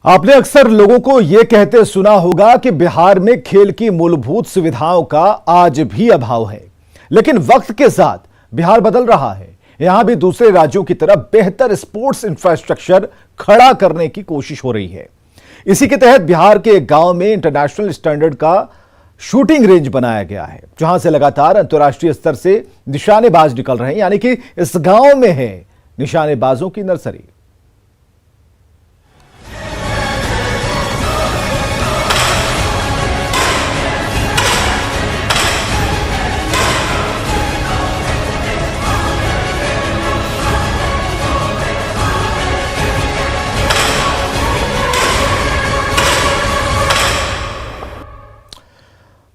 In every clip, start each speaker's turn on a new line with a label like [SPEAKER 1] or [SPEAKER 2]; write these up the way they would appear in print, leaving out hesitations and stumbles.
[SPEAKER 1] आपने अक्सर लोगों को यह कहते सुना होगा कि बिहार में खेल की मूलभूत सुविधाओं का आज भी अभाव है, लेकिन वक्त के साथ बिहार बदल रहा है। यहां भी दूसरे राज्यों की तरह बेहतर स्पोर्ट्स इंफ्रास्ट्रक्चर खड़ा करने की कोशिश हो रही है। इसी के तहत बिहार के एक गांव में इंटरनेशनल स्टैंडर्ड का शूटिंग रेंज बनाया गया है, जहां से लगातार अंतर्राष्ट्रीय स्तर से निशानेबाज निकल रहे हैं। यानी कि इस गांव में है निशानेबाजों की नर्सरी।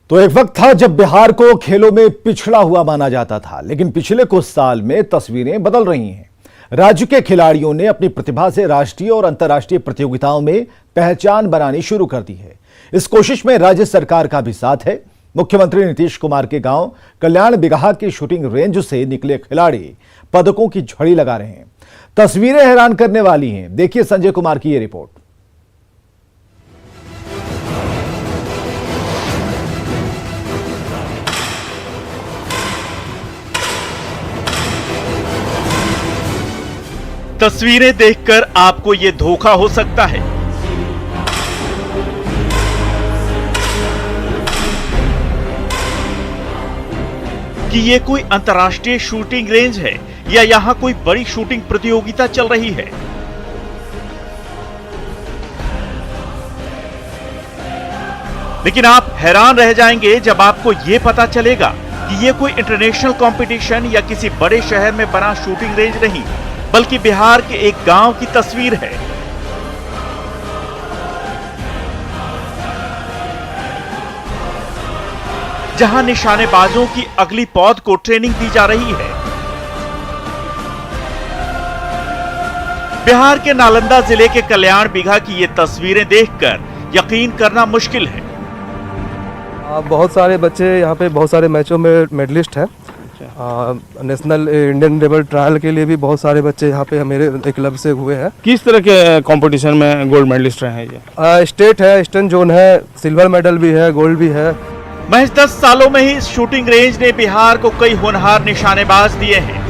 [SPEAKER 1] तो एक वक्त था जब बिहार को खेलों में पिछड़ा हुआ माना जाता था, लेकिन पिछले कुछ साल में तस्वीरें बदल रही हैं। राज्य के खिलाड़ियों ने अपनी प्रतिभा से राष्ट्रीय और अंतर्राष्ट्रीय प्रतियोगिताओं में पहचान बनानी शुरू कर दी है। इस कोशिश में राज्य सरकार का भी साथ है। मुख्यमंत्री नीतीश कुमार के गांव कल्याण बिगहा के शूटिंग रेंज से निकले खिलाड़ी पदकों की झड़ी लगा रहे हैं। तस्वीरें हैरान करने वाली हैं। देखिए संजय कुमार की यह रिपोर्ट।
[SPEAKER 2] तस्वीरें देखकर आपको यह धोखा हो सकता है कि यह कोई अंतर्राष्ट्रीय शूटिंग रेंज है या यहां कोई बड़ी शूटिंग प्रतियोगिता चल रही है। लेकिन आप हैरान रह जाएंगे जब आपको यह पता चलेगा कि यह कोई इंटरनेशनल कंपटीशन या किसी बड़े शहर में बना शूटिंग रेंज नहीं, बल्कि बिहार के एक गांव की तस्वीर है। जहां निशानेबाजों की अगली पौध को ट्रेनिंग दी जा रही है। बिहार के नालंदा जिले के कल्याण बिगहा की ये तस्वीरें देखकर यकीन करना मुश्किल है।
[SPEAKER 3] बहुत सारे बच्चे यहाँ पे बहुत सारे मैचों में मेडलिस्ट हैं। नेशनल इंडियन लेवल ट्रायल के लिए भी बहुत सारे बच्चे यहाँ पे मेरे क्लब से हुए हैं।
[SPEAKER 4] किस तरह के कंपटीशन में गोल्ड मेडलिस्ट रहे हैं ये?
[SPEAKER 3] स्टेट है, ईस्टर्न जोन है, सिल्वर मेडल भी है, गोल्ड भी है।
[SPEAKER 2] महज 10 सालों में ही इस शूटिंग रेंज ने बिहार को कई होनहार निशानेबाज दिए हैं।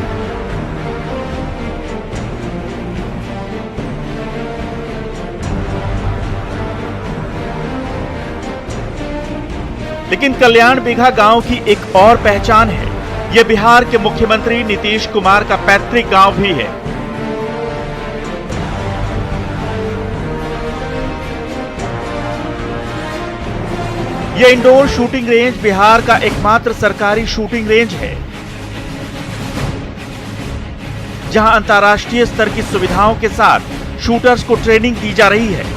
[SPEAKER 2] लेकिन कल्याण बिगहा गांव की एक और पहचान है। यह बिहार के मुख्यमंत्री नीतीश कुमार का पैतृक गांव भी है। यह इंडोर शूटिंग रेंज बिहार का एकमात्र सरकारी शूटिंग रेंज है, जहां अंतर्राष्ट्रीय स्तर की सुविधाओं के साथ शूटर्स को ट्रेनिंग दी जा रही है।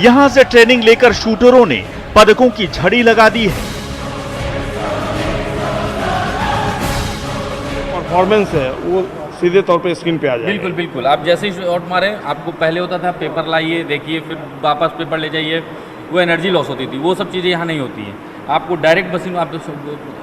[SPEAKER 2] यहां से ट्रेनिंग लेकर शूटरों ने पदकों की झड़ी लगा दी है।
[SPEAKER 4] परफॉर्मेंस है वो सीधे तौर पे स्क्रीन पे आ जाएगा।
[SPEAKER 5] बिल्कुल बिल्कुल। आप जैसे ही शॉट मारें, आपको पहले होता था पेपर लाइए, देखिए, फिर वापस पेपर ले जाइए, वो एनर्जी लॉस होती थी। वो सब चीज़ें यहाँ नहीं होती हैं। आपको डायरेक्ट मशीन, आप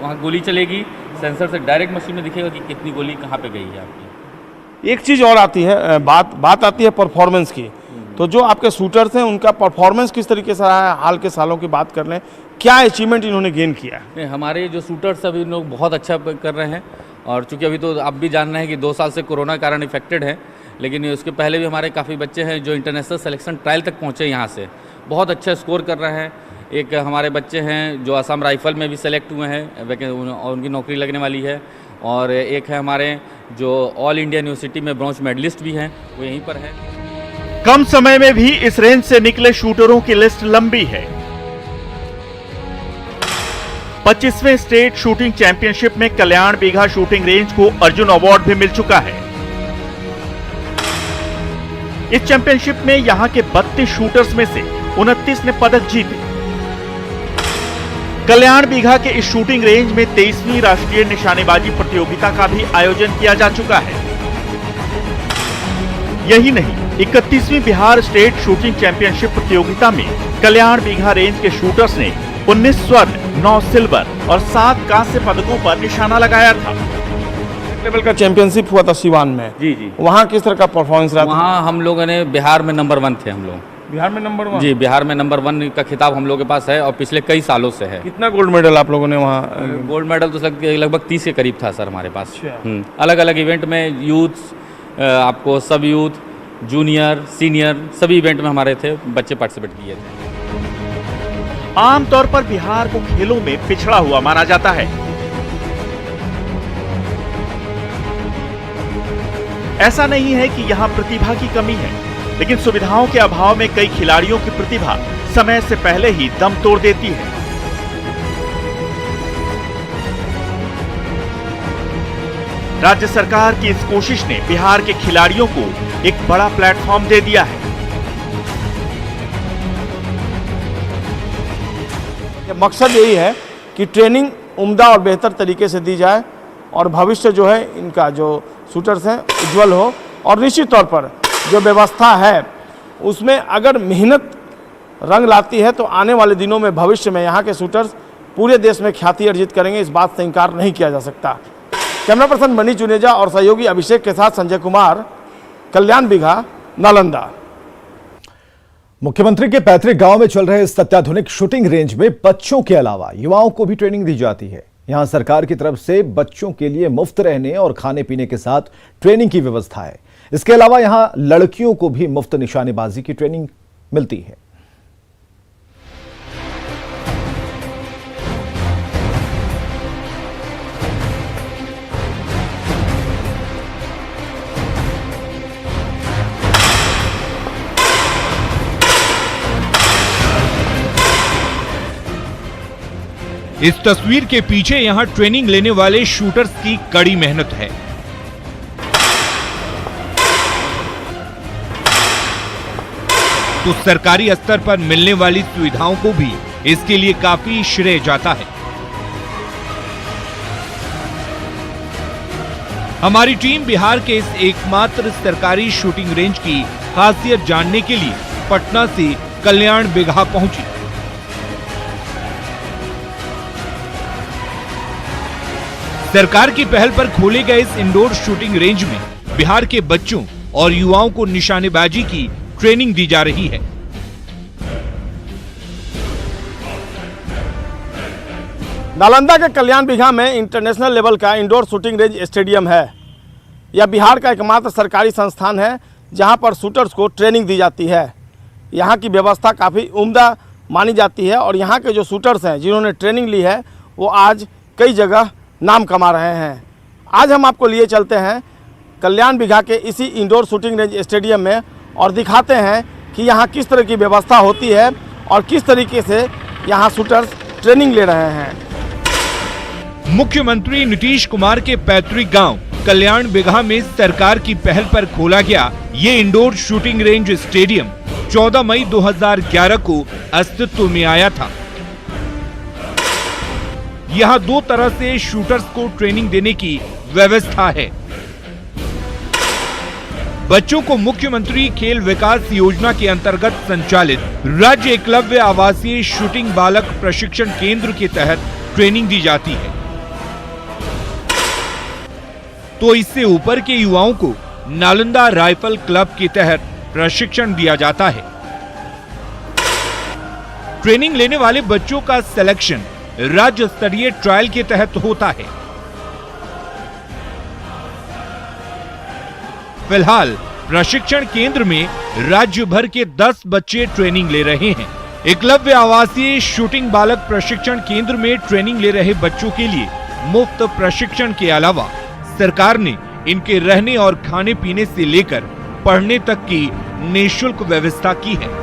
[SPEAKER 5] वहाँ गोली चलेगी, सेंसर से डायरेक्ट मशीन में दिखेगा कि कितनी गोली कहाँ पे गई है आपकी।
[SPEAKER 4] एक चीज़ और आती है, बात आती है परफॉर्मेंस की। तो जो आपके शूटर्स हैं उनका परफॉर्मेंस किस तरीके से रहा है? हाल के सालों की बात कर लें, क्या अचीवमेंट इन्होंने गेन किया?
[SPEAKER 5] हमारे जो शूटर्स अभी लोग बहुत अच्छा कर रहे हैं। और चूंकि अभी तो आप भी जान रहे हैं कि 2 साल से कोरोना के कारण इफेक्टेड है, लेकिन उसके पहले भी हमारे काफ़ी बच्चे हैं जो इंटरनेशनल सिलेक्शन ट्रायल तक पहुँचे, यहाँ से बहुत अच्छा स्कोर कर रहे हैं। एक हमारे बच्चे हैं जो असम राइफल में भी सेलेक्ट हुए हैं और उनकी नौकरी लगने वाली है। और एक है हमारे जो ऑल इंडिया यूनिवर्सिटी में ब्रॉन्ज मेडलिस्ट भी हैं, वो यहीं पर है।
[SPEAKER 2] कम समय में भी इस रेंज से निकले शूटरों की लिस्ट लंबी है। 25वें स्टेट शूटिंग चैंपियनशिप में कल्याण बिगहा शूटिंग रेंज को अर्जुन अवार्ड भी मिल चुका है। इस चैंपियनशिप में यहां के 32 शूटर्स में से 29 ने पदक जीते। कल्याण बिगहा के इस शूटिंग रेंज में 23वीं राष्ट्रीय निशानेबाजी प्रतियोगिता का भी आयोजन किया जा चुका है। यही नहीं, 31वीं बिहार स्टेट शूटिंग चैंपियनशिप प्रतियोगिता में कल्याण बिगहा रेंज के शूटर्स ने 19 स्वर्ण, 9 सिल्वर और 7 कांस्य पदकों पर निशाना लगाया था।
[SPEAKER 4] लेवल का चैंपियनशिप हुआ था सिवान में।
[SPEAKER 5] जी।
[SPEAKER 4] वहाँ किस तरह का परफॉर्मेंस रहा था?
[SPEAKER 5] वहाँ हम लोगों ने बिहार में नंबर 1 थे हम लोग।
[SPEAKER 4] बिहार में नंबर 1?
[SPEAKER 5] जी, बिहार में नंबर 1 का खिताब हम लोग के पास है और पिछले कई सालों से है।
[SPEAKER 4] कितना गोल्ड मेडल आप लोगों ने वहाँ?
[SPEAKER 5] गोल्ड मेडल तो लगभग 30 के करीब था सर हमारे पास।
[SPEAKER 4] अच्छा।
[SPEAKER 5] अलग अलग इवेंट में यूथ, आपको सब यूथ, जूनियर, सीनियर सभी इवेंट में हमारे थे, बच्चे पार्टिसिपेट किए थे।
[SPEAKER 2] आमतौर पर बिहार को खेलों में पिछड़ा हुआ माना जाता है। ऐसा नहीं है कि यहाँ प्रतिभा की कमी है, लेकिन सुविधाओं के अभाव में कई खिलाड़ियों की प्रतिभा समय से पहले ही दम तोड़ देती है। राज्य सरकार की इस कोशिश ने बिहार के खिलाड़ियों को एक बड़ा प्लेटफॉर्म दे दिया है।
[SPEAKER 4] मकसद यही है कि ट्रेनिंग उम्दा और बेहतर तरीके से दी जाए और भविष्य जो है इनका जो शूटर्स हैं उज्जवल हो। और निश्चित तौर पर जो व्यवस्था है उसमें अगर मेहनत रंग लाती है तो आने वाले दिनों में भविष्य में यहाँ के शूटर्स पूरे देश में ख्याति अर्जित करेंगे, इस बात से इनकार नहीं किया जा सकता। कैमरा पर्सन मनीष जुनेजा और सहयोगी अभिषेक के साथ संजय कुमार, कल्याण बिघा, नालंदा।
[SPEAKER 1] मुख्यमंत्री के पैतृक गांव में चल रहे इस अत्याधुनिक शूटिंग रेंज में बच्चों के अलावा युवाओं को भी ट्रेनिंग दी जाती है। यहां सरकार की तरफ से बच्चों के लिए मुफ्त रहने और खाने पीने के साथ ट्रेनिंग की व्यवस्था है। इसके अलावा यहां लड़कियों को भी मुफ्त निशानेबाजी की ट्रेनिंग मिलती है।
[SPEAKER 6] इस तस्वीर के पीछे यहां ट्रेनिंग लेने वाले शूटर्स की कड़ी मेहनत है। तो सरकारी स्तर पर मिलने वाली सुविधाओं को भी इसके लिए काफी श्रेय जाता है। हमारी टीम बिहार के इस एकमात्र सरकारी शूटिंग रेंज की खासियत जानने के लिए पटना से कल्याण बिघा पहुंची। सरकार की पहल पर खोले गए इस इंडोर शूटिंग रेंज में बिहार के बच्चों और युवाओं को निशानेबाजी की ट्रेनिंग दी जा रही है।
[SPEAKER 4] नालंदा के कल्याण बिघा में इंटरनेशनल लेवल का इंडोर शूटिंग रेंज स्टेडियम है। यह बिहार का एकमात्र सरकारी संस्थान है जहां पर शूटर्स को ट्रेनिंग दी जाती है। यहां की व्यवस्था काफ़ी उम्दा मानी जाती है और यहां के जो शूटर्स हैं जिन्होंने ट्रेनिंग ली है वो आज कई जगह नाम कमा रहे हैं। आज हम आपको लिए चलते हैं कल्याण बिघा के इसी इंडोर शूटिंग रेंज स्टेडियम में और दिखाते हैं कि यहाँ किस तरह की व्यवस्था होती है और किस तरीके से यहाँ शूटर्स ट्रेनिंग ले रहे हैं।
[SPEAKER 6] मुख्यमंत्री नीतीश कुमार के पैतृक गांव कल्याण बिघा में सरकार की पहल पर खोला गया ये इंडोर शूटिंग रेंज स्टेडियम 14 मई 2011 को अस्तित्व में आया था। यहाँ 2 तरह से शूटर्स को ट्रेनिंग देने की व्यवस्था है। बच्चों को मुख्यमंत्री खेल विकास योजना के अंतर्गत संचालित राज्य एकलव्य आवासीय शूटिंग बालक प्रशिक्षण केंद्र के तहत ट्रेनिंग दी जाती है। तो इससे ऊपर के युवाओं को नालंदा राइफल क्लब के तहत प्रशिक्षण दिया जाता है। ट्रेनिंग लेने वाले बच्चों का सिलेक्शन राज्य स्तरीय ट्रायल के तहत होता है। फिलहाल प्रशिक्षण केंद्र में राज्य भर के 10 बच्चे ट्रेनिंग ले रहे हैं। एकलव्य आवासीय शूटिंग बालक प्रशिक्षण केंद्र में ट्रेनिंग ले रहे बच्चों के लिए मुफ्त प्रशिक्षण के अलावा सरकार ने इनके रहने और खाने पीने से लेकर पढ़ने तक की निःशुल्क व्यवस्था की है।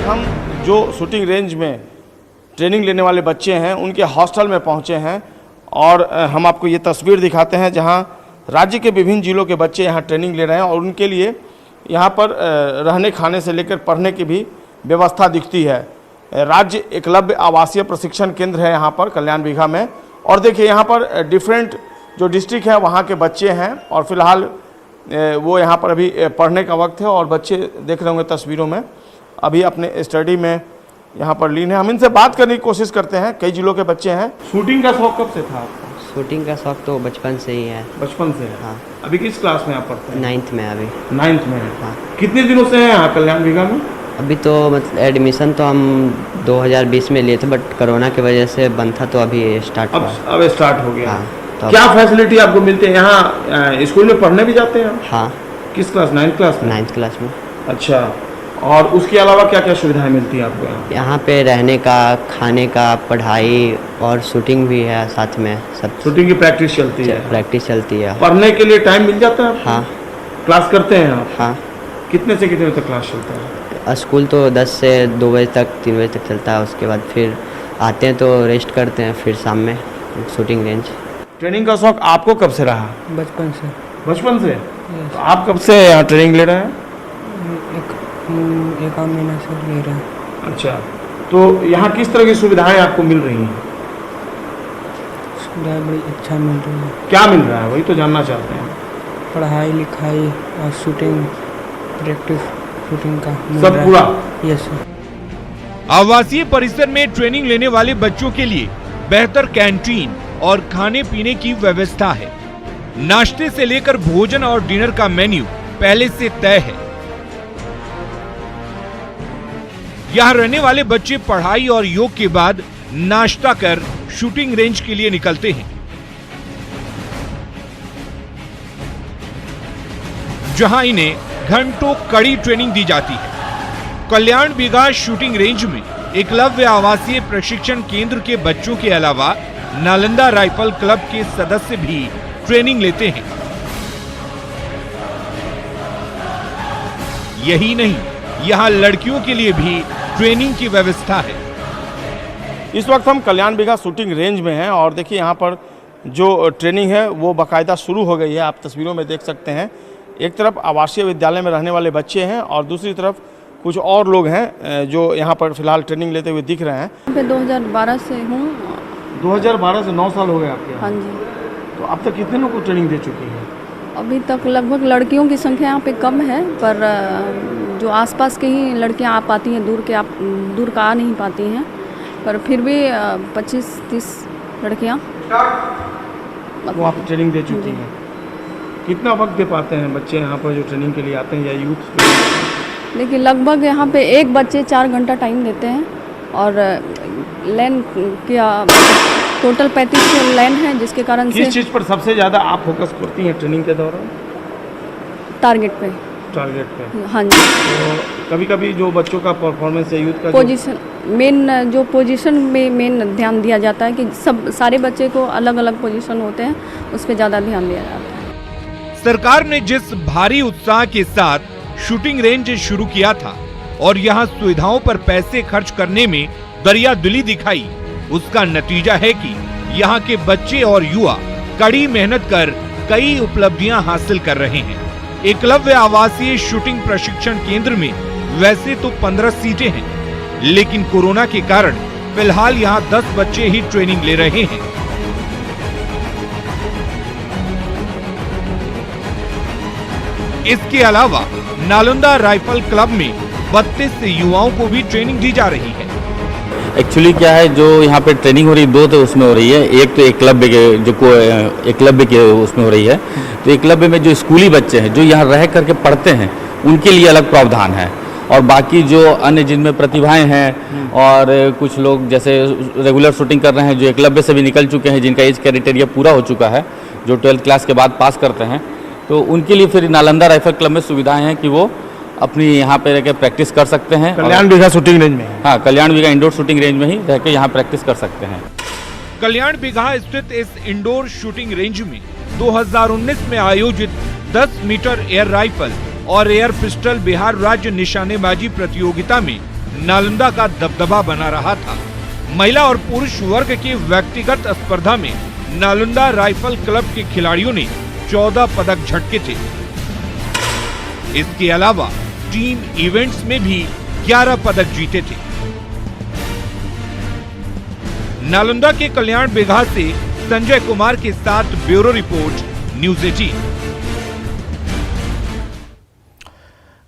[SPEAKER 4] हम जो शूटिंग रेंज में ट्रेनिंग लेने वाले बच्चे हैं उनके हॉस्टल में पहुंचे हैं और हम आपको ये तस्वीर दिखाते हैं जहां राज्य के विभिन्न जिलों के बच्चे यहां ट्रेनिंग ले रहे हैं और उनके लिए यहां पर रहने खाने से लेकर पढ़ने की भी व्यवस्था दिखती है। राज्य एकलव्य आवासीय प्रशिक्षण केंद्र है यहाँ पर कल्याण बिघा में और देखिए यहाँ पर डिफरेंट जो डिस्ट्रिक्ट है वहाँ के बच्चे हैं और फिलहाल वो यहाँ पर अभी पढ़ने का वक्त है और बच्चे देख रहे होंगे तस्वीरों में अभी अपने स्टडी में यहाँ पर लीन है। हम इनसे बात करने की कोशिश करते हैं, कई जिलों के बच्चे हैं। शूटिंग का शौक कब से था आपको?
[SPEAKER 7] शूटिंग का शौक तो बचपन से ही है।
[SPEAKER 4] बचपन से है?
[SPEAKER 7] हाँ।
[SPEAKER 4] अभी किस क्लास में आप पढ़ते हैं?
[SPEAKER 7] 9th में अभी।
[SPEAKER 4] 9th में है।
[SPEAKER 7] हाँ।
[SPEAKER 4] कितने दिनों से हैं यहाँ कल्याण बिघा में?
[SPEAKER 7] अभी तो मतलब एडमिशन तो हम 2020 में लिए थे, बट कोरोना की वजह से बंद था, तो अभी स्टार्ट हुआ।
[SPEAKER 4] अब स्टार्ट हो गया।
[SPEAKER 7] हाँ, तो
[SPEAKER 4] क्या फैसिलिटी आपको मिलती है यहाँ? स्कूल में पढ़ने भी जाते हैं आप?
[SPEAKER 7] हाँ,
[SPEAKER 4] किस क्लास? 9th क्लास में?
[SPEAKER 7] 9th क्लास में।
[SPEAKER 4] अच्छा, और उसके अलावा क्या क्या सुविधाएं मिलती हैं आपको यहाँ?
[SPEAKER 7] यहाँ पे रहने का, खाने का, पढ़ाई और शूटिंग भी है साथ में, सब
[SPEAKER 4] शूटिंग की प्रैक्टिस चलती है?
[SPEAKER 7] प्रैक्टिस चलती है।
[SPEAKER 4] पढ़ने के लिए टाइम मिल जाता है आपको?
[SPEAKER 7] हाँ।
[SPEAKER 4] क्लास करते हैं आप?
[SPEAKER 7] हाँ।
[SPEAKER 4] कितने से कितने बजे तक क्लास चलता है?
[SPEAKER 7] स्कूल तो 10 से 2 बजे तक, 3 बजे तक चलता है। उसके बाद फिर आते हैं तो रेस्ट करते हैं, फिर शाम में शूटिंग रेंज।
[SPEAKER 4] ट्रेनिंग का शौक आपको कब से रहा?
[SPEAKER 8] बचपन से।
[SPEAKER 4] बचपन से? तो आप कब से यहाँ ट्रेनिंग ले रहे हैं?
[SPEAKER 8] एक आध महीना से ले रहे हैं।
[SPEAKER 4] अच्छा, तो यहाँ किस तरह की सुविधाएं आपको मिल रही हैं?
[SPEAKER 8] सुविधाएं बड़ी अच्छा मिल रही है।
[SPEAKER 4] क्या मिल रहा है वही तो जानना चाहते हैं।
[SPEAKER 8] पढ़ाई लिखाई और शूटिंग प्रैक्टिस शूटिंग का मिल
[SPEAKER 4] सब
[SPEAKER 8] रहा है।
[SPEAKER 4] पूरा?
[SPEAKER 8] Yes sir.
[SPEAKER 6] आवासीय परिसर में ट्रेनिंग लेने वाले बच्चों के लिए बेहतर कैंटीन और खाने पीने की व्यवस्था है। नाश्ते से लेकर भोजन और डिनर का मेन्यू पहले से तय है। यहाँ रहने वाले बच्चे पढ़ाई और योग के बाद नाश्ता कर शूटिंग रेंज के लिए निकलते हैं, जहां इन्हें घंटों कड़ी ट्रेनिंग दी जाती है। कल्याण बिघा शूटिंग रेंज में एकलव्य आवासीय प्रशिक्षण केंद्र के बच्चों के अलावा नालंदा राइफल क्लब के सदस्य भी ट्रेनिंग लेते हैं। यही नहीं, यहाँ लड़कियों के लिए भी ट्रेनिंग की व्यवस्था है।
[SPEAKER 4] इस वक्त हम कल्याण बिघा शूटिंग रेंज में हैं और देखिए यहाँ पर जो ट्रेनिंग है वो बाकायदा शुरू हो गई है। आप तस्वीरों में देख सकते हैं, एक तरफ आवासीय विद्यालय में रहने वाले बच्चे हैं और दूसरी तरफ कुछ और लोग हैं जो यहाँ पर फिलहाल ट्रेनिंग लेते हुए दिख रहे हैं।
[SPEAKER 9] मैं 2012 से हूँ।
[SPEAKER 4] 2012 से 9 साल हो गए आपके?
[SPEAKER 9] हाँ जी।
[SPEAKER 4] तो अब तक कितने लोगों को ट्रेनिंग दे चुकी है?
[SPEAKER 9] अभी तक लगभग लड़कियों की संख्या यहाँ पे कम है, पर जो आसपास के ही लड़कियाँ आ पाती हैं, दूर का आ नहीं पाती हैं, पर फिर भी 25-30 लड़कियाँ
[SPEAKER 4] वो आप ट्रेनिंग दे चुकी हैं। कितना वक्त दे पाते हैं बच्चे यहाँ पर जो ट्रेनिंग के लिए आते हैं या यूथ?
[SPEAKER 9] देखिए लगभग यहाँ पे एक बच्चे 4 घंटा टाइम देते हैं और लेन क्या टोटल 35 लेन है, जिसके कारण से
[SPEAKER 4] किस चीज़ पर सबसे ज़्यादा आप फोकस करती हैं ट्रेनिंग के दौरान?
[SPEAKER 9] टारगेट पे।
[SPEAKER 4] टारगेट पे?
[SPEAKER 9] हाँ जी।
[SPEAKER 4] तो कभी कभी जो बच्चों का परफॉर्मेंस है, यूथ का
[SPEAKER 9] पोजीशन जो पोजीशन में मेन ध्यान दिया जाता है कि सारे बच्चे को अलग अलग पोजीशन होते हैं, उस पर ज़्यादा ध्यान दिया जाता है।
[SPEAKER 6] सरकार ने जिस भारी उत्साह के साथ शूटिंग रेंज शुरू किया था और यहाँ सुविधाओं पर पैसे खर्च करने में दरियादिली दिखाई, उसका नतीजा है कि यहाँ के बच्चे और युवा कड़ी मेहनत कर कई उपलब्धियां हासिल कर रहे हैं। एकलव्य आवासीय शूटिंग प्रशिक्षण केंद्र में वैसे तो 15 सीटें हैं, लेकिन कोरोना के कारण फिलहाल यहाँ 10 बच्चे ही ट्रेनिंग ले रहे हैं। इसके अलावा नालंदा राइफल क्लब में 32 युवाओं को भी ट्रेनिंग दी जा रही है।
[SPEAKER 10] एक्चुअली क्या है, जो यहाँ पे ट्रेनिंग हो रही है, 2 तो उसमें हो रही है। एक तो एकलव्य के एकलव्य के उसमें हो रही है। तो एकलव्य में जो स्कूली बच्चे हैं जो यहाँ रह करके पढ़ते हैं, उनके लिए अलग प्रावधान है, और बाकी जो अन्य जिनमें प्रतिभाएं हैं और कुछ लोग जैसे रेगुलर शूटिंग कर रहे हैं जो एकलव्य से भी निकल चुके हैं, जिनका एज क्राइटेरिया पूरा हो चुका है, जो 12th क्लास के बाद पास करते हैं, तो उनके लिए फिर नालंदा राइफल क्लब में सुविधाएं हैं कि वो अपनी यहाँ पे रह के प्रैक्टिस कर सकते हैं।
[SPEAKER 4] कल्याण बिघा शूटिंग रेंज में?
[SPEAKER 10] हाँ, कल्याण बिघा इंडोर शूटिंग रेंज में ही रह के यहाँ प्रैक्टिस कर सकते हैं।
[SPEAKER 6] कल्याण बिघा स्थित इस इंडोर शूटिंग रेंज में 2019 में आयोजित 10 मीटर एयर राइफल और एयर पिस्टल बिहार राज्य निशानेबाजी प्रतियोगिता में नालंदा का दबदबा बना रहा था। महिला और पुरुष वर्ग के व्यक्तिगत स्पर्धा में नालंदा राइफल क्लब के खिलाड़ियों ने 14 पदक झटके थे। इसके अलावा टीम इवेंट्स में भी 11 पदक जीते थे। नालंदा के कल्याण बिघा से संजय कुमार के साथ ब्यूरो रिपोर्ट, न्यूज़ 18।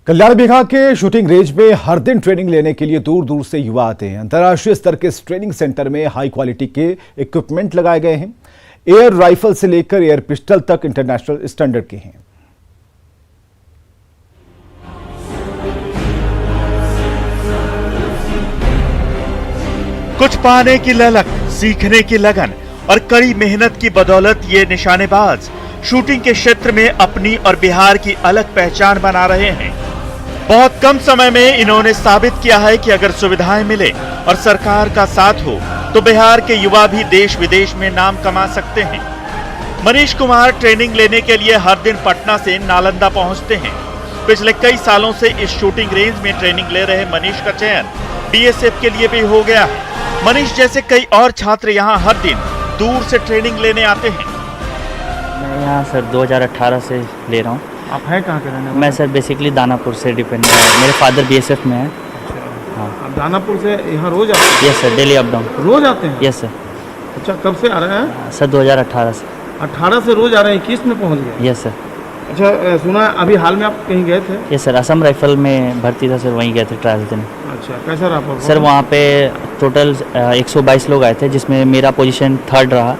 [SPEAKER 1] कल्याण बिघा के शूटिंग रेंज में हर दिन ट्रेनिंग लेने के लिए दूर दूर से युवा आते हैं। अंतर्राष्ट्रीय स्तर के इस ट्रेनिंग सेंटर में हाई क्वालिटी के इक्विपमेंट लगाए गए हैं। एयर राइफल से लेकर एयर पिस्टल तक इंटरनेशनल स्टैंडर्ड के हैं।
[SPEAKER 2] कुछ पाने की ललक, सीखने की लगन और कड़ी मेहनत की बदौलत ये निशानेबाज शूटिंग के क्षेत्र में अपनी और बिहार की अलग पहचान बना रहे हैं। बहुत कम समय में इन्होंने साबित किया है कि अगर सुविधाएं मिले और सरकार का साथ हो तो बिहार के युवा भी देश विदेश में नाम कमा सकते हैं। मनीष कुमार ट्रेनिंग लेने के लिए हर दिन पटना से नालंदा पहुंचते हैं। पिछले कई सालों से इस शूटिंग रेंज में ट्रेनिंग ले रहे मनीष का चयन बीएसएफ के लिए भी हो गया है। मनीष जैसे कई और छात्र यहाँ हर दिन दूर से ट्रेनिंग लेने आते हैं।
[SPEAKER 11] मैं यहाँ सर 2018 से ले रहा हूँ।
[SPEAKER 4] आप हैं कहाँ के रहने वाले?
[SPEAKER 11] मैं सर बेसिकली दानापुर से डिपेंड है। मेरे फादर बीएसएफ में है।
[SPEAKER 4] हाँ। आप दानापुर से यहाँ रोज आते हैं?
[SPEAKER 11] Yes sir, daily up down.
[SPEAKER 4] रोज आते हैं?
[SPEAKER 11] Yes sir.
[SPEAKER 4] अच्छा, कब से आ रहे हैं?
[SPEAKER 11] सर 2018 से।
[SPEAKER 4] 18 से रोज आ रहे हैं, 21 में पहुँच गए?
[SPEAKER 11] Yes sir.
[SPEAKER 4] अच्छा, सुना अभी हाल में आप कहीं गए थे?
[SPEAKER 11] यस सर, असम राइफल में भर्ती था सर, वहीं गए थे ट्रायल देने।
[SPEAKER 4] अच्छा, कैसा रहा?
[SPEAKER 11] सर वहाँ पे टोटल 122 लोग आए थे, जिसमें मेरा पोजीशन 3rd रहा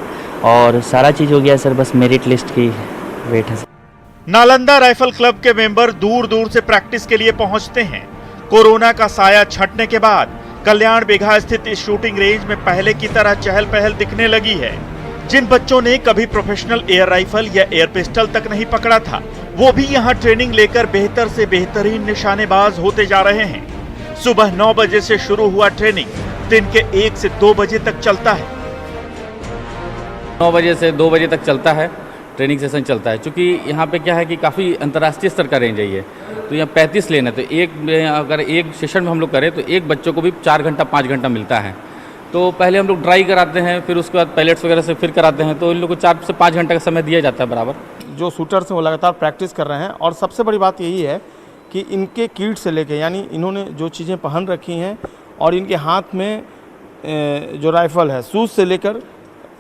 [SPEAKER 11] और सारा चीज़ हो गया सर, बस मेरिट लिस्ट की वेट है।
[SPEAKER 2] नालंदा राइफल क्लब के मेंबर दूर दूर से प्रैक्टिस के लिए पहुंचते हैं। कोरोना का साया छटने के बाद कल्याण बिघा स्थित इस शूटिंग रेंज में पहले की तरह चहल पहल दिखने लगी है। जिन बच्चों ने कभी प्रोफेशनल एयर राइफल या एयर पिस्टल तक नहीं पकड़ा था, वो भी यहाँ ट्रेनिंग लेकर बेहतर से बेहतरीन निशानेबाज होते जा रहे हैं। सुबह 9 बजे से शुरू हुआ ट्रेनिंग दिन के 1 से 2 बजे तक चलता है।
[SPEAKER 5] 9 बजे से 2 बजे तक चलता है, ट्रेनिंग सेशन चलता है। क्योंकि यहाँ पे क्या है कि काफ़ी अंतर्राष्ट्रीय स्तर का रेंज है ये, तो यहाँ 35 लेन है, तो अगर एक सेशन में हम लोग करें तो एक बच्चों को भी 4 घंटा 5 घंटा मिलता है। तो पहले हम लोग ड्राई कराते हैं, फिर उसके बाद पैलेट्स वगैरह से फिर कराते हैं, तो इन लोगों को 4 से 5 घंटे का समय दिया जाता है बराबर।
[SPEAKER 4] जो शूटर्स हैं वो लगातार प्रैक्टिस कर रहे हैं और सबसे बड़ी बात यही है कि इनके किट से लेके, यानी इन्होंने जो चीज़ें पहन रखी हैं और इनके हाथ में जो राइफ़ल है, शूज़ से लेकर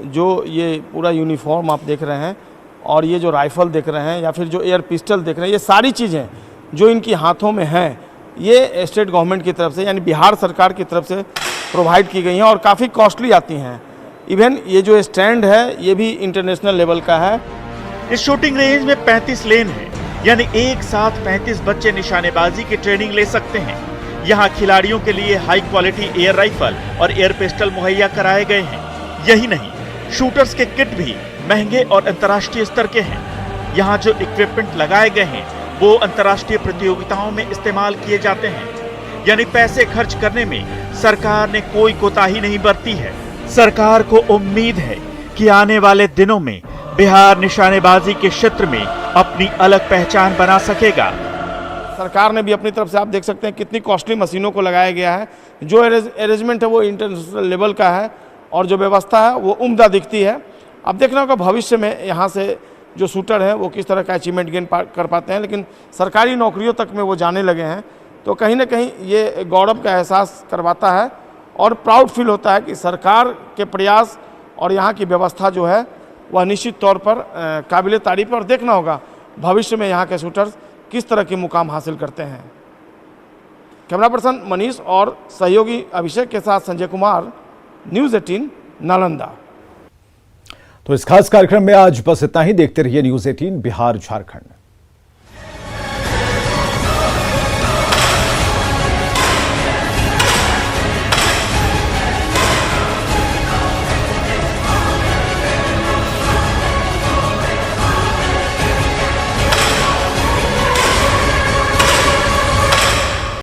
[SPEAKER 4] जो ये पूरा यूनिफॉर्म आप देख रहे हैं और ये जो राइफ़ल देख रहे हैं या फिर जो एयर पिस्टल देख रहे हैं, ये सारी चीज़ें जो इनकी हाथों में हैं, ये स्टेट गवर्नमेंट की तरफ से यानी बिहार सरकार की तरफ से प्रोवाइड की गई हैं और काफ़ी कॉस्टली आती हैं। इवन ये जो स्टैंड है ये भी इंटरनेशनल लेवल का है।
[SPEAKER 2] इस शूटिंग रेंज में 35 लेन है, यानी एक साथ 35 बच्चे निशानेबाजी की ट्रेनिंग ले सकते हैं। यहाँ खिलाड़ियों के लिए हाई क्वालिटी एयर राइफल और एयर पिस्टल मुहैया कराए गए हैं। यही नहीं, शूटर्स के किट भी महंगे और अंतर्राष्ट्रीय स्तर के हैं। यहाँ जो इक्विपमेंट लगाए गए हैं वो अंतर्राष्ट्रीय प्रतियोगिताओं में इस्तेमाल किए जाते हैं। यानी पैसे खर्च करने में सरकार ने कोई कोताही नहीं बरती है। सरकार को उम्मीद है कि आने वाले दिनों में बिहार निशानेबाजी के क्षेत्र में अपनी अलग पहचान बना सकेगा।
[SPEAKER 4] सरकार ने भी अपनी तरफ से, आप देख सकते हैं कितनी कॉस्टली मशीनों को लगाया गया है। जो अरेंजमेंट है वो इंटरनेशनल लेवल का है और जो व्यवस्था है वो उम्दा दिखती है। अब देखना होगा भविष्य में यहाँ से जो शूटर हैं वो किस तरह का अचीवमेंट गेन कर पाते हैं, लेकिन सरकारी नौकरियों तक में वो जाने लगे हैं, तो कहीं ना कहीं ये गौरव का एहसास करवाता है और प्राउड फील होता है कि सरकार के प्रयास और यहाँ की व्यवस्था जो है वह निश्चित तौर पर काबिल तारीफ है। और देखना होगा भविष्य में यहाँ के शूटर्स किस तरह के मुकाम हासिल करते हैं। कैमरा पर्सन मनीष और सहयोगी अभिषेक के साथ संजय कुमार, न्यूज़ 18 नालंदा।
[SPEAKER 1] तो इस खास कार्यक्रम में आज बस इतना ही। देखते रहिए न्यूज़ 18 बिहार झारखंड।